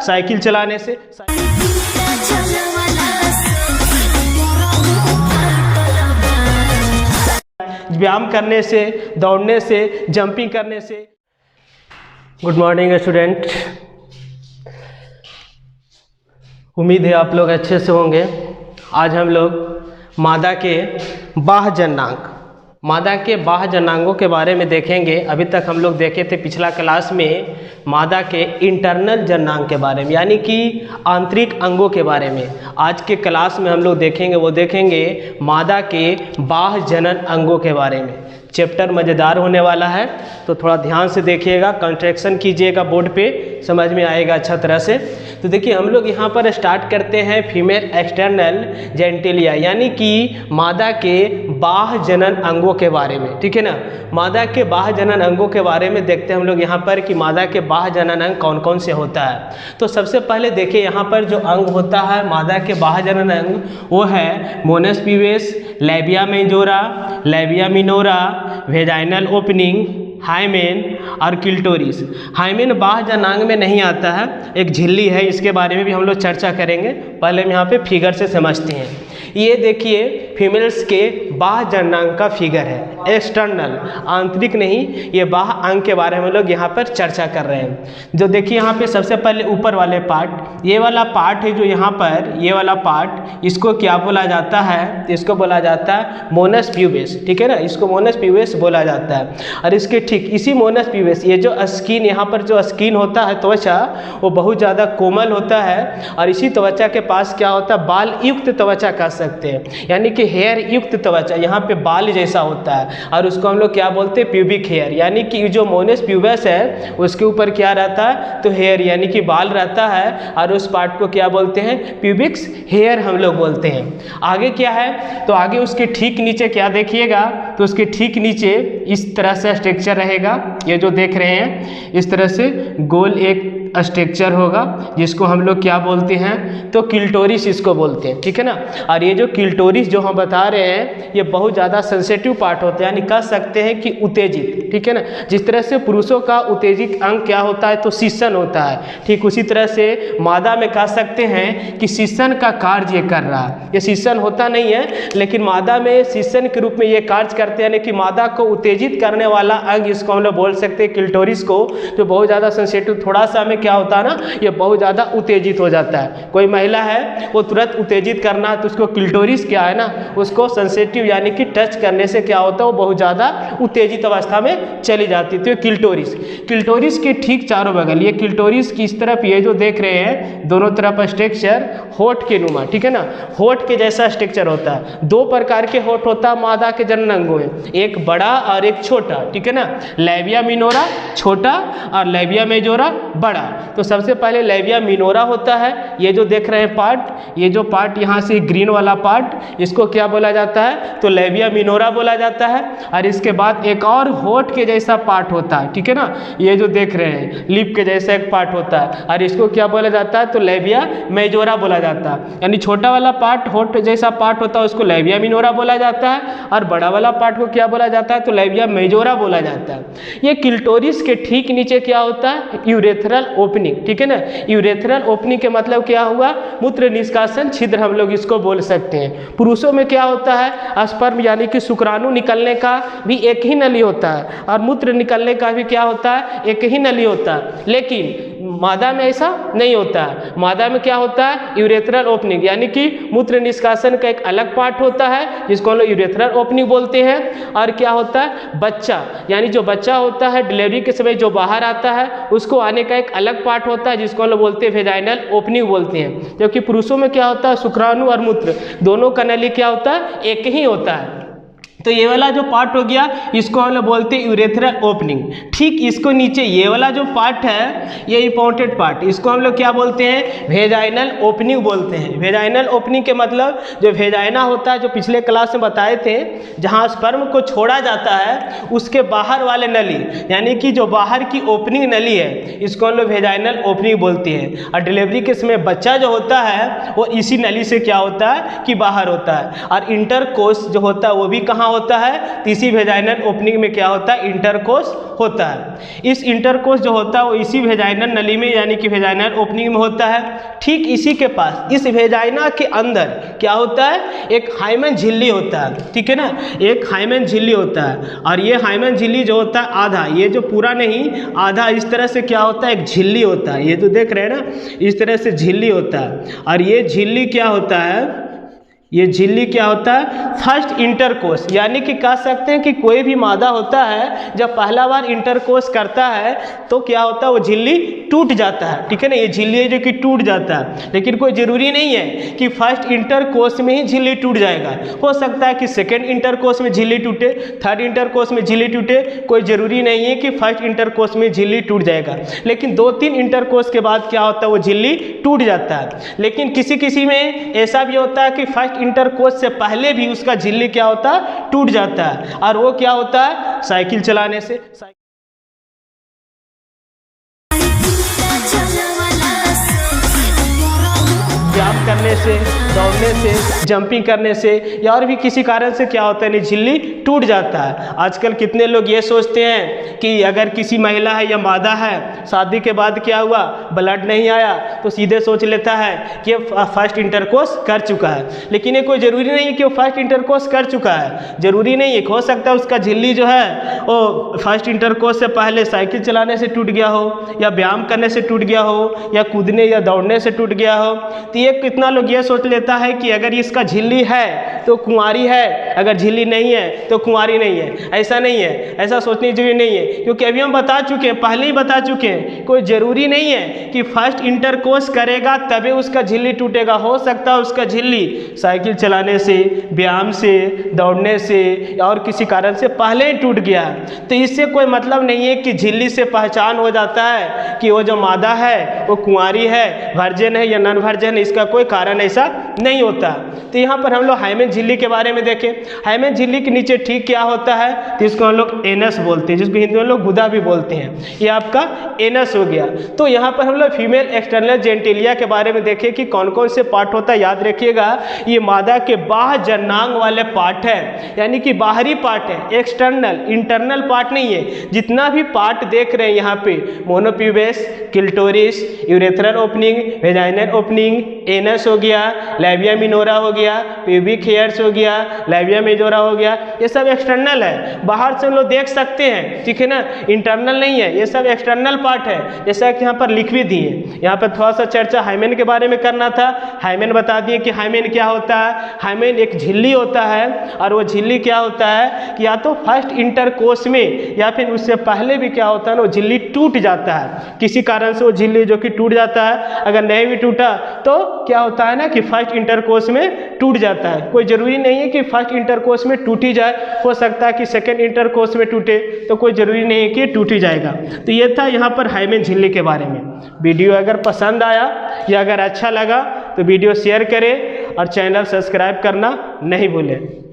Cycle चलाने से, व्यायाम करने से, दौड़ने से, जंपिंग करने से। गुड मॉर्निंग स्टूडेंट, उम्मीद है आप लोग अच्छे से होंगे। आज हम लोग मादा के बाह्य जननांग, मादा के बाह्य जननांगों के बारे में देखेंगे। अभी तक हम लोग देखे थे पिछला क्लास में मादा के इंटरनल जननांग के बारे में, यानी कि आंतरिक अंगों के बारे में। आज के क्लास में हम लोग देखेंगे, वो देखेंगे मादा के बाह्य जनन अंगों के बारे में। चैप्टर मज़ेदार होने वाला है, तो थोड़ा ध्यान से देखिएगा, कंट्रैक्शन कीजिएगा, बोर्ड पे समझ में आएगा अच्छा तरह से। तो देखिए हम लोग यहाँ पर स्टार्ट करते हैं फीमेल एक्सटर्नल जेनिटलिया, यानी कि मादा के बाह्य जनन अंगों के बारे में, ठीक है ना। मादा के बाह्य जनन अंगों के बारे में देखते हैं हम लोग यहाँ पर कि मादा के बाह्य जनन अंग कौन कौन से होता है। तो सबसे पहले देखिए यहाँ पर जो अंग होता है मादा के बाह्य जनन अंग, वो है mons pubis, labia majora, labia minora, vaginal opening, hymen और क्लिटोरिस। हाइमेन बाह्य जननांग में नहीं आता है, एक झिल्ली है, इसके बारे में भी हम लोग चर्चा करेंगे। पहले हम यहाँ पे फिगर से समझते हैं। ये देखिए फीमेल्स के बाह्य जननांग का फिगर है, एक्सटर्नल, आंतरिक नहीं, ये बाह्य अंग के बारे में हम लोग यहाँ पर चर्चा कर रहे हैं। जो देखिए यहाँ पे सबसे पहले ऊपर वाले पार्ट, ये वाला पार्ट है जो यहाँ पर, ये वाला पार्ट, इसको क्या बोला जाता है, इसको बोला जाता है मोनस प्यूबिस, ठीक है ना, इसको मोनस प्यूबिस बोला जाता है। और इसके ठीक इसी मोनस प्यूबिस, ये जो स्किन, यहाँ पर जो स्किन होता है, त्वचा, वो बहुत ज़्यादा कोमल होता है। और इसी त्वचा के पास क्या होता है, बाल युक्त त्वचा कह सकते हैं, यानी कि हेयर युक्त त्वचा, यहाँ पे बाल जैसा होता है, और उसको हम लोग क्या बोलते हैं, प्यूबिक हेयर। यानी कि जो मोनस प्यूबिस है उसके ऊपर क्या रहता है, तो हेयर यानी कि बाल रहता है, और उस पार्ट को क्या बोलते हैं, प्यूबिक्स हेयर हम लोग बोलते हैं। आगे क्या है, तो आगे उसके ठीक नीचे क्या देखिएगा, तो उसके ठीक नीचे इस तरह से स्ट्रक्चर रहेगा। ये जो देख रहे हैं इस तरह से गोल एक स्ट्रक्चर होगा, जिसको हम लोग क्या बोलते हैं, तो क्लिटोरिस इसको बोलते हैं, ठीक है ना। और ये जो क्लिटोरिस जो हम बता रहे हैं, ये बहुत ज़्यादा सेंसिटिव पार्ट होता है, यानी कह सकते हैं कि उत्तेजित, ठीक है ना। जिस तरह से पुरुषों का उत्तेजित अंग क्या होता है, तो सीसन होता है, ठीक उसी तरह से मादा में कह सकते हैं कि सीसन का कार्य ये कर रहा है। ये सीसन होता नहीं है, लेकिन मादा में सीसन के रूप में ये कार्य करते हैं, यानी कि मादा को उत्तेजित करने वाला अंग, इसको हम लोग बोल सकते हैं क्लिटोरिस को। तो बहुत ज़्यादा सेंसिटिव, थोड़ा सा में क्या होता है ना, ये बहुत ज़्यादा उत्तेजित हो जाता है। कोई महिला है वो तुरंत उत्तेजित करना, तो उसको क्लिटोरिस क्या है ना, उसको सेंसिटिव यानी कि टच करने से क्या होता है, वो बहुत ज़्यादा उत्तेजित अवस्था में चली जाती है। तो क्लिटोरिस, क्लिटोरिस के ठीक चारों बगल, ये क्लिटोरिस की इस तरफ, ये जो देख रहे हैं दोनों तरफ स्ट्रक्चर होठ के नुमा, ठीक है ना, होठ के जैसा स्ट्रक्चर होता है। दो प्रकार के होठ होता है मादा के जनन अंगों में, एक बड़ा और एक छोटा, ठीक है ना। लैबिया मिनोरा छोटा और लैबिया मेजोरा बड़ा। तो सबसे पहले लैबिया मिनोरा होता है, ये जो देख रहे हैं पार्ट, ये जो पार्ट यहाँ से ग्रीन वाला पार्ट, इसको क्या बोला जाता है, तो लैबिया मिनोरा बोला जाता है। और इसके बाद एक और होठ के जैसा पार्ट होता है, ठीक है ना, ये जो देख रहे हैं लिप के जैसा एक पार्ट होता है, और इसको क्या बोला जाता है, तो लैबिया मेजोरा बोला जाता है। यानी छोटा वाला पार्ट, होठ जैसा पार्ट होता है, उसको लैबिया मिनोरा बोला जाता है, और बड़ा वाला पार्ट को क्या बोला जाता है, तो लैबिया मेजोरा बोला जाता है। ये क्लिटोरिस के ठीक नीचे क्या होता है, यूरेथ्रल ओपनिंग, ठीक है ना। यूरेथ्रल ओपनिंग के मतलब क्या हुआ, मूत्र निष्कासन छिद्र हम लोग इसको बोल सकते हैं। पुरुषों में क्या होता है, स्पर्म यानी कि शुक्राणु निकलने का भी एक ही नली होता है, और मूत्र निकलने का भी क्या होता है, एक ही नली होता है। लेकिन मादा में ऐसा नहीं होता है। मादा में क्या होता है, यूरेथ्रल ओपनिंग, यानी कि मूत्र निष्कासन का एक अलग पार्ट होता है, जिसको हम लोग यूरेथ्रल ओपनिंग बोलते हैं। और क्या होता है, बच्चा, यानी जो बच्चा होता है डिलीवरी के समय जो बाहर आता है, उसको आने का एक अलग पार्ट होता है, जिसको हम लोग बोलते हैं वेजाइनल ओपनिंग बोलते हैं। जबकि पुरुषों में क्या होता है, शुक्राणु और मूत्र दोनों का नली क्या होता है, एक ही होता है। तो ये वाला जो पार्ट हो गया, इसको हम लोग बोलते हैं यूरेथ्रल ओपनिंग। ठीक इसको नीचे ये वाला जो पार्ट है, ये इंपॉर्टेंट पार्ट, इसको हम लोग क्या बोलते हैं, वेजाइनल ओपनिंग बोलते हैं। वेजाइनल ओपनिंग के मतलब जो वेजाइना होता है, जो पिछले क्लास में बताए थे, जहाँ स्पर्म को छोड़ा जाता है, उसके बाहर वाले नली, यानी कि जो बाहर की ओपनिंग नली है, इसको हम लोग वेजाइनल ओपनिंग बोलते हैं। और डिलीवरी के समय बच्चा जो होता है वो इसी नली से क्या होता है कि बाहर होता है। और इंटरकोर्स जो होता है वो भी कहाँ कहाँ होता है, इसी वेजाइनल ओपनिंग में क्या होता है, इंटरकोर्स होता है। इस इंटरकोर्स जो होता है वो इसी वेजाइनल नली में यानी कि वेजाइनल ओपनिंग में होता है। ठीक इसी के पास इस वेजाइना के अंदर क्या होता है, एक हाइमन झिल्ली होता है, ठीक है ना, एक हाइमन झिल्ली होता है। और ये हाइमन झिल्ली जो होता है आधा, ये जो पूरा नहीं आधा इस तरह से क्या होता है, एक झिल्ली होता है। ये जो देख रहे हैं ना, इस तरह से झिल्ली होता है। और ये झिल्ली क्या होता है, ये झिल्ली क्या होता है, फर्स्ट इंटरकोर्स, यानी कि कह सकते हैं कि कोई भी मादा होता है जब पहला बार इंटरकोर्स करता है तो क्या होता है, वो झिल्ली टूट जाता है, ठीक है ना, ये झिल्ली है जो कि टूट जाता है। लेकिन कोई ज़रूरी नहीं है कि फर्स्ट इंटरकोर्स में ही झिल्ली टूट जाएगा, हो सकता है कि सेकेंड इंटरकोर्स में झिल्ली टूटे, थर्ड इंटरकोर्स में झिल्ली टूटे, कोई ज़रूरी नहीं है कि फर्स्ट इंटरकोर्स में झिल्ली टूट जाएगा। लेकिन 2-3 इंटरकोर्स के बाद क्या होता है, वो झिल्ली टूट जाता है। लेकिन किसी किसी में ऐसा भी होता है कि फर्स्ट इंटरकोर्स से पहले भी उसका झिल्ली क्या होता है, टूट जाता है। और वो क्या होता है, साइकिल चलाने से, व्यायाम करने से, दौड़ने से, जंपिंग करने से या और भी किसी कारण से क्या होता है, नहीं झिल्ली टूट जाता है। आजकल कितने लोग ये सोचते हैं कि अगर किसी महिला है या मादा है, शादी के बाद क्या हुआ, ब्लड नहीं आया, तो सीधे सोच लेता है कि फर्स्ट इंटरकोर्स कर चुका है। लेकिन ये कोई ज़रूरी नहीं है कि वो फर्स्ट इंटरकोर्स कर चुका है, ज़रूरी नहीं है, हो सकता है उसका झिल्ली जो है वो फर्स्ट इंटरकोर्स से पहले साइकिल चलाने से टूट गया हो, या व्यायाम करने से टूट गया हो, या कूदने या दौड़ने से टूट गया हो। तो ये कितना लोग ये सोच लेता है कि अगर इसका झिल्ली है तो कुंवारी है, अगर झिल्ली नहीं है तो कुंवारी नहीं है। ऐसा नहीं है, ऐसा सोचने जरूरी नहीं है, क्योंकि अभी हम बता चुके हैं, पहले ही बता चुके हैं, कोई ज़रूरी नहीं है कि फर्स्ट इंटरकोर्स करेगा तभी उसका झिल्ली टूटेगा। हो सकता है उसका झिल्ली साइकिल चलाने से, व्यायाम से, दौड़ने से या और किसी कारण से पहले ही टूट गया। तो इससे कोई मतलब नहीं है कि झिल्ली से पहचान हो जाता है कि वो जो मादा है वो कुंवारी है, वर्जिन है या नॉन वर्जिन है, इसका कोई कारण ऐसा नहीं होता। तो यहाँ पर हम लोग हाइमेन झिल्ली के बारे में देखें। हाइमेन झिल्ली के नीचे ठीक क्या होता है, तो इसको हम लोग एनस बोलते हैं, जिसको हिंदी में लोग गुदा भी बोलते हैं। ये आपका एनस हो गया। तो यहाँ पर हम लोग फीमेल एक्सटर्नल जेंटिलिया के बारे में देखें कि कौन कौन से पार्ट होता है। याद रखिएगा, ये मादा के बाह्य जननांग वाले पार्ट है, यानी कि बाहरी पार्ट है, एक्सटर्नल, इंटरनल पार्ट नहीं है। जितना भी पार्ट देख रहे हैं यहाँ पे, mons pubis, clitoris, urethral opening, vaginal opening, anus हो गया, लैबिया मिनोरा हो गया, प्यूबिक हेयर्स हो गया, लैबिया मेजोरा हो गया, ये सब एक्सटर्नल है, बाहर से हम लोग देख सकते हैं, ठीक है ना, इंटरनल नहीं है, ये सब एक्सटर्नल पार्ट है। जैसा कि यहाँ पर लिख भी दिए, यहाँ पर थोड़ा सा चर्चा हाइमेन के बारे में करना था। हाइमेन बता दिए कि हाइमेन क्या होता है। हाइमेन एक झिल्ली होता है, और वो झिल्ली क्या होता है कि या तो फर्स्ट इंटरकोर्स में या फिर उससे पहले भी क्या होता है ना, वो झिल्ली टूट जाता है, किसी कारण से वो झिल्ली जो कि टूट जाता है। अगर नहीं भी टूटा तो क्या होता है ना कि फर्स्ट इंटरकोर्स में टूट जाता है। कोई ज़रूरी नहीं है कि फर्स्ट इंटरकोर्स में टूट ही जाए, हो सकता है कि सेकेंड इंटरकोर्स में टूटे, तो कोई ज़रूरी नहीं है कि टूट ही जाएगा। तो ये था यहाँ पर हाइमेन झिल्ली के बारे में। वीडियो अगर पसंद आया या अगर अच्छा लगा तो वीडियो शेयर करें और चैनल सब्सक्राइब करना नहीं भूलें।